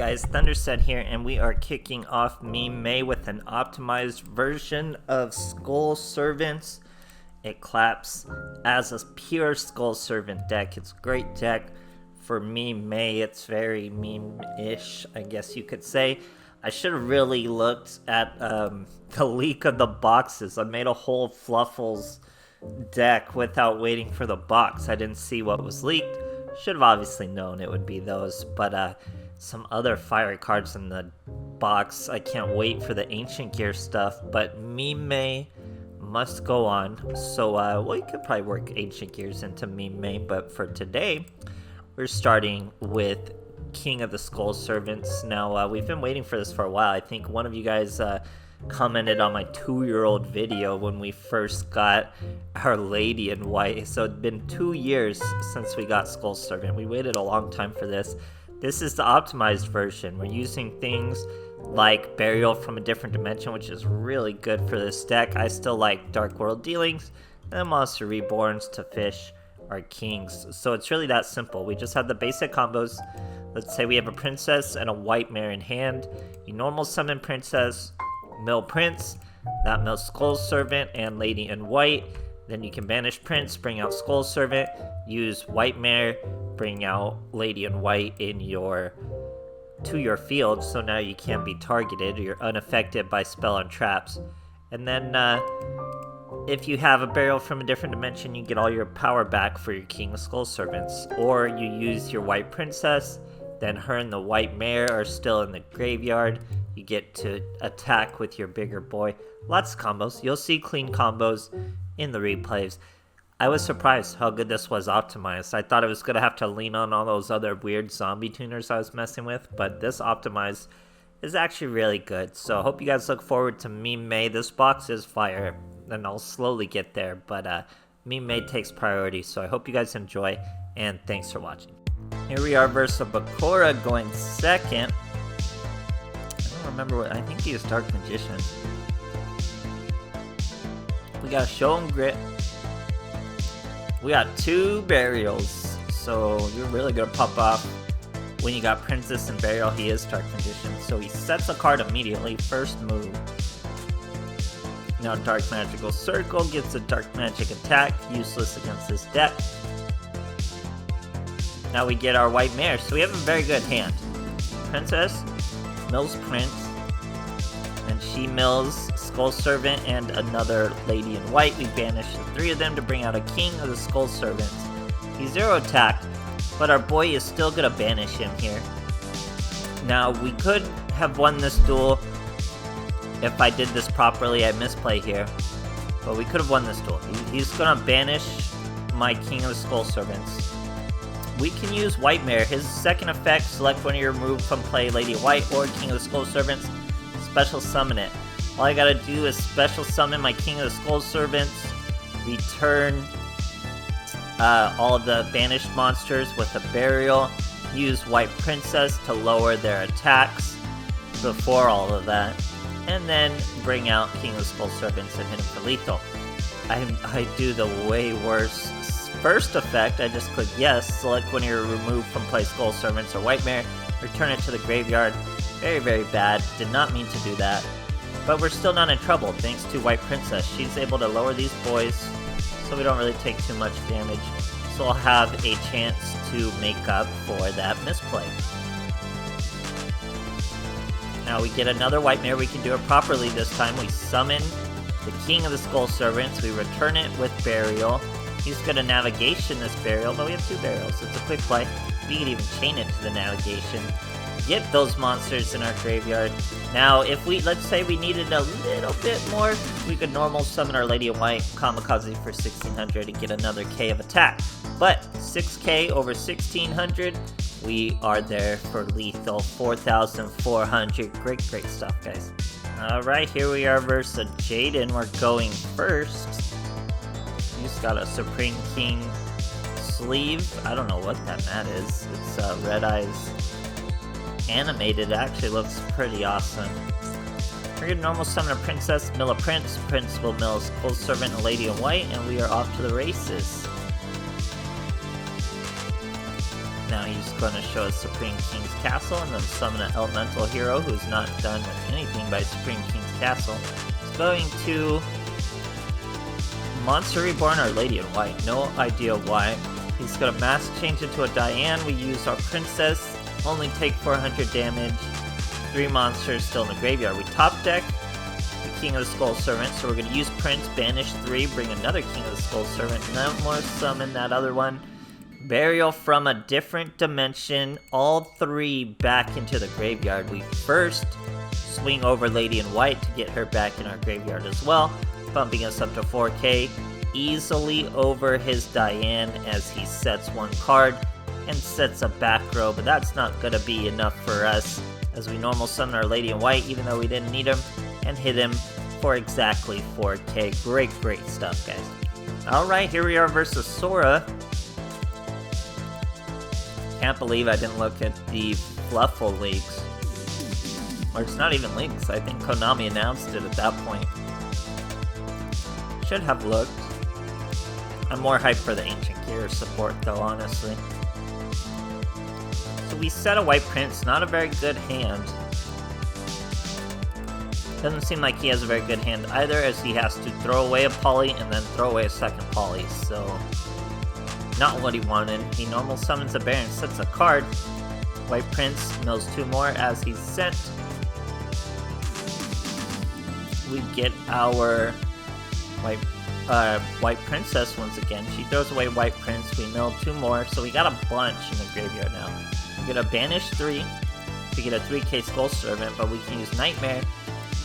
guys, THUNDERSTUD here, and we are kicking off Meme May with an optimized version of Skull Servants. It claps as a pure Skull Servant deck. It's a great deck for Meme May. It's very meme-ish, I guess you could say. I should have really looked at the leak of the boxes. I made a whole Fluffles deck without waiting for the box. I didn't see what was leaked. Should have obviously known it would be those, but some other fiery cards in the box. I can't wait for the Ancient Gear stuff, but Meme May must go on. So, well, you could probably work Ancient Gears into Meme May, but for today, we're starting with King of the Skull Servants. Now, we've been waiting for this for a while. I think one of you guys commented on my 2-year-old video when we first got our Lady in White. So it's been 2 years since we got Skull Servant. We waited a long time for this. This is the optimized version. We're using things like Burial from a Different Dimension, which is really good for this deck. I still like Dark World Dealings and Monster Reborns to fish our kings. So it's really that simple. We just have the basic combos. Let's say we have a princess and a white mare in hand. You normal summon princess, mill prince, that mills Skull Servant and Lady in White. Then you can banish prince, bring out Skull Servant, use white mare, bring out Lady in White to your field, so now you can't be targeted. You're unaffected by spell and traps. And then if you have a Burial from a Different Dimension, you get all your power back for your King of Skull Servants. Or you use your white princess, then her and the white mare are still in the graveyard. You get to attack with your bigger boy. Lots of combos. You'll see clean combos in the replays. I was surprised how good this was optimized. I thought it was going to have to lean on all those other weird zombie tuners I was messing with, but this optimized is actually really good. So I hope you guys look forward to Meme May. This box is fire, and I'll slowly get there, but Meme May takes priority, so I hope you guys enjoy, and thanks for watching. Here we are versus Bakura going second. I don't remember what, I think he is Dark Magician. We got Show 'em Grit. We got 2 Burials, so you're really gonna pop off when you got Princess and Burial. He is Dark Magician, so he sets a card immediately, first move. Now Dark Magical Circle gets a Dark Magic attack, useless against this deck. Now we get our white mare, so we have a very good hand. Princess mills Prince, and she mills Skull Servant and another Lady in White. We banish the 3 of them to bring out a King of the Skull Servants. He's 0 attacked, but our boy is still gonna banish him here. Now we could have won this duel if I did this properly. I misplay here, but we could have won this duel. He's gonna banish my King of the Skull Servants. We can use White Mare. His second effect, select one of your removed from play Lady White or King of the Skull Servants, special summon it. All I gotta do is special summon my King of the Skull Servants, return all of the banished monsters with a Burial, use White Princess to lower their attacks before all of that, and then bring out King of the Skull Servants and hit him for lethal. I do the way worse first effect. I just click yes, select when you're removed from play Skull Servants or White Mare, return it to the graveyard. Very, very bad. Did not mean to do that. But we're still not in trouble thanks to White Princess. She's able to lower these boys, so we don't really take too much damage. So I'll have a chance to make up for that misplay. Now we get another White Mare. We can do it properly this time. We summon the King of the Skull Servants. We return it with Burial. He's gonna navigation this Burial, but we have 2 Burials. It's a quick play. We can even chain it to the navigation. Get those monsters in our graveyard. Now, if let's say we needed a little bit more, we could normal summon our Lady in White, Kamikaze for 1600 and get another K of attack. But 6k over 1600, we are there for lethal 4400. Great stuff, guys. Alright, here we are versus Jaden. We're going first. He's got a Supreme King sleeve. I don't know what that mat is. It's Red Eyes animated. It actually looks pretty awesome. We're gonna normal summon a princess, mill a prince. Prince will mill a Skull Servant and a Lady in White, and we are off to the races. Now he's going to show us Supreme King's Castle and then summon an elemental hero who's not done with anything by Supreme King's Castle. He's going to Monster Reborn or Lady in White, no idea why. He's going to mass change into a Diane. We use our Princess, only take 400 damage. 3 monsters still in the graveyard. We top deck the King of the Skull Servant, so we're going to use Prince, banish 3, bring another King of the Skull Servant, no more summon that other one. Burial from a different dimension, all 3 back into the graveyard. We first swing over Lady in White to get her back in our graveyard as well, bumping us up to 4k, easily over his Diane as he sets 1 card and sets a back row, but that's not going to be enough for us as we normal summon our Lady in White even though we didn't need him, and hit him for exactly 4k. Great stuff, guys. Alright, here we are versus Sora. Can't believe I didn't look at the Fluffle leaks. Or it's not even leaks, I think Konami announced it at that point. Should have looked. I'm more hyped for the Ancient Gear support though, honestly. So we set a White Prince, not a very good hand. Doesn't seem like he has a very good hand either, as he has to throw away a poly and then throw away a second poly, so not what he wanted. He normal summons a bear and sets a card. White Prince mills 2 more as he's sent. We get our White Princess once again. She throws away White Prince, we mill 2 more, so we got a bunch in the graveyard now. We get a banish 3 to get a 3k Skull Servant, but we can use Nightmare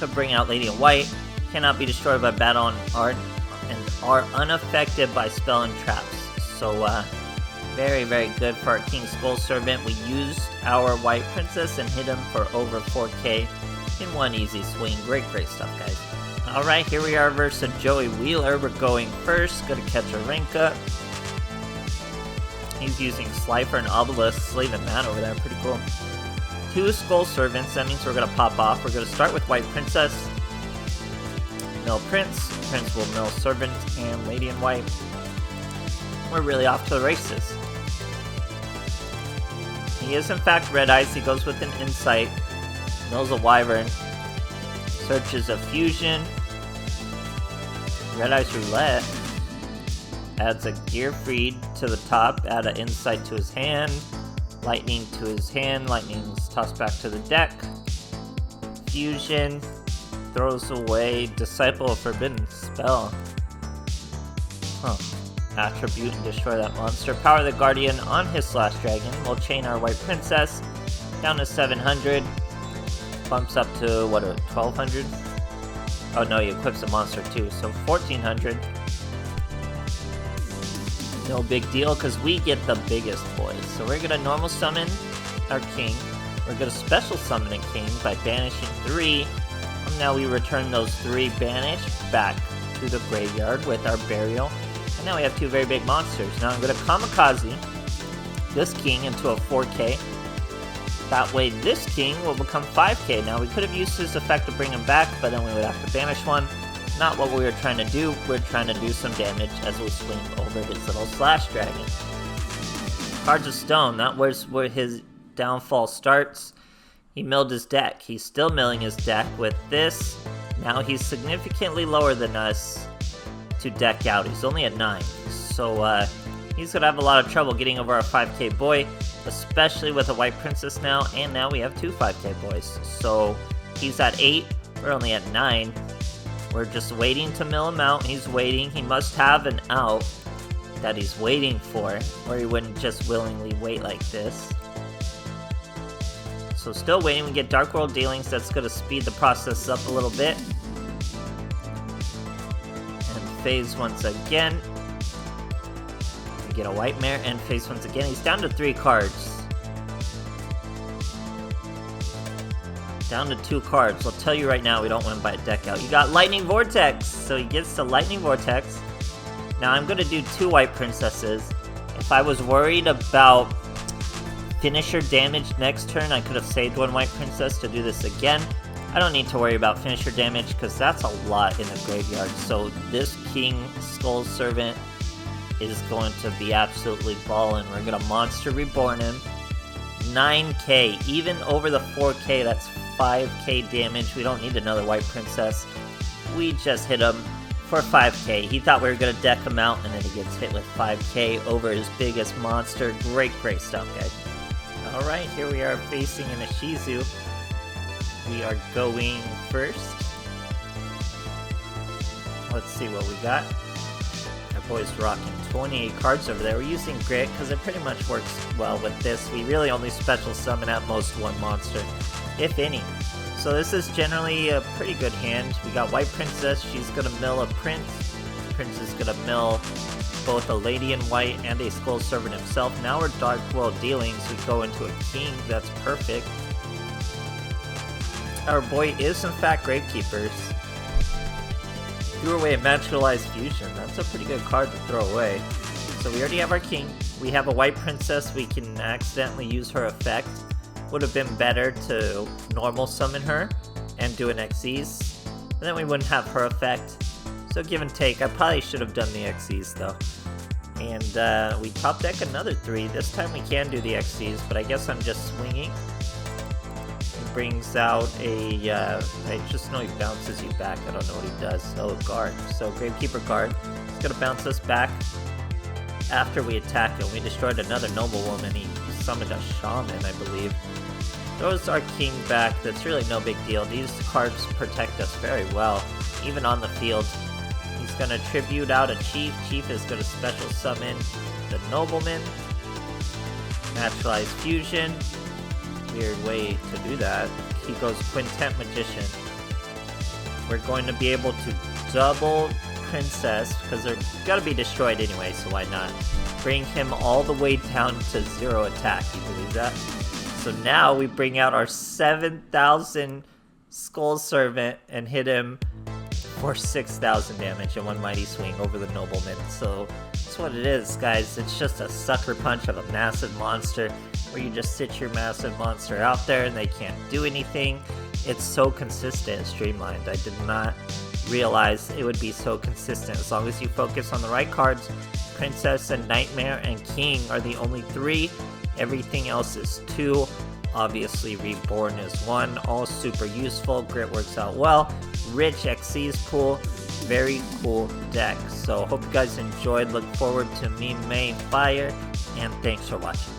to bring out Lady in White. Cannot be destroyed by battle and are unaffected by spell and traps. So very good for our King Skull Servant. We used our White Princess and hit him for over 4k in 1 easy swing. Great stuff, guys. Alright, here we are versus Joey Wheeler. We're going first, gonna catch a rank up. He's using Slifer and Obelisk, leaving that over there, pretty cool. 2 Skull Servants, that means we're gonna pop off. We're gonna start with White Princess, mill Prince, Prince will mill Servant, and Lady in White. We're really off to the races. He is in fact Red Eyes, he goes with an Insight, mills a Wyvern, searches a Fusion, Red Eyes Roulette, adds a Gear Freed to the top, add an Insight to his hand, Lightning to his hand, Lightning's tossed back to the deck, Fusion, throws away Disciple of Forbidden Spell. Attribute and destroy that monster. Power the Guardian on his Slash Dragon. We'll chain our White Princess down to 700. Bumps up to, what, 1200? Oh no, he equips a monster too, so 1400. No big deal, because we get the biggest boys. So we're going to normal summon our king. We're going to special summon a king by banishing 3. And now we return those 3 banished back to the graveyard with our burial. And now we have 2 very big monsters. Now I'm going to kamikaze this king into a 4k. That way this king will become 5k. Now we could have used his effect to bring him back, but then we would have to banish 1. Not what we were trying to do. We're trying to do some damage as we swing over his little Slash Dragon. Cards of Stone, that was where his downfall starts. He milled his deck. He's still milling his deck with this. Now he's significantly lower than us to deck out. He's only at 9. So he's going to have a lot of trouble getting over our 5k boy, especially with a White Princess now. And now we have 2 5k boys. So he's at 8. We're only at 9. We're just waiting to mill him out. He's waiting. He must have an out that he's waiting for, or he wouldn't just willingly wait like this. So still waiting. We get Dark World Dealings. That's going to speed the process up a little bit. And phase once again. We get a White Mare and phase once again. He's down to 3 cards. Down to 2 cards. I'll tell you right now, we don't win by a deck out. You got Lightning Vortex, so he gets the Lightning Vortex. Now I'm going to do 2 White Princesses. If I was worried about finisher damage next turn, I could have saved 1 White Princess to do this again. I don't need to worry about finisher damage because that's a lot in the graveyard. So this King Skull Servant is going to be absolutely ballin'. We're gonna Monster Reborn him. 9k, even over the 4k, that's 5k damage. We don't need another White Princess. We just hit him for 5k. He thought we were gonna deck him out, and then he gets hit with 5k over his biggest monster. Great stuff, guys. Alright, here we are facing in a Shizu. We are going first. Let's see what we got. Our boy's rocking 28 cards over there. We're using Grit because it pretty much works well with this. We really only special summon at most one monster, if any. So this is generally a pretty good hand. We got White Princess. She's going to mill a Prince. Prince is going to mill both a Lady in White and a Skull Servant himself. Now we're Dark World dealing, so we go into a King. That's perfect. Our boy is in fact Gravekeepers. Threw away a Naturalized Fusion. That's a pretty good card to throw away. So we already have our King. We have a White Princess. We can accidentally use her effect. Would have been better to normal summon her and do an Xyz. And then we wouldn't have her effect. So give and take. I probably should have done the Xyz though. And we top deck another 3. This time we can do the Xyz, but I guess I'm just swinging. Brings out a, I just know he bounces you back, I don't know what he does. Oh, guard. So Gravekeeper guard. He's gonna bounce us back. After we attack him, we destroyed another noblewoman. He summoned a shaman, I believe. Throws our king back. That's really no big deal. These cards protect us very well, even on the field. He's gonna tribute out a chief. Chief is gonna special summon the nobleman. Naturalized fusion. Weird way to do that. He goes Quintet Magician. We're going to be able to double Princess, because they're gonna be destroyed anyway, so why not? Bring him all the way down to 0 attack, you believe that? So now we bring out our 7,000 Skull Servant and hit him for 6,000 damage in one mighty swing over the nobleman. So that's what it is, guys. It's just a sucker punch of a massive monster, where you just sit your massive monster out there and they can't do anything. It's so consistent and streamlined. I did not realize it would be so consistent. As long as you focus on the right cards, Princess and Nightmare and King are the only 3. Everything else is 2. Obviously Reborn is 1. All super useful. Grit works out well. Rich Xyz pool. Very cool deck. So hope you guys enjoyed. Look forward to me May Fire. And thanks for watching.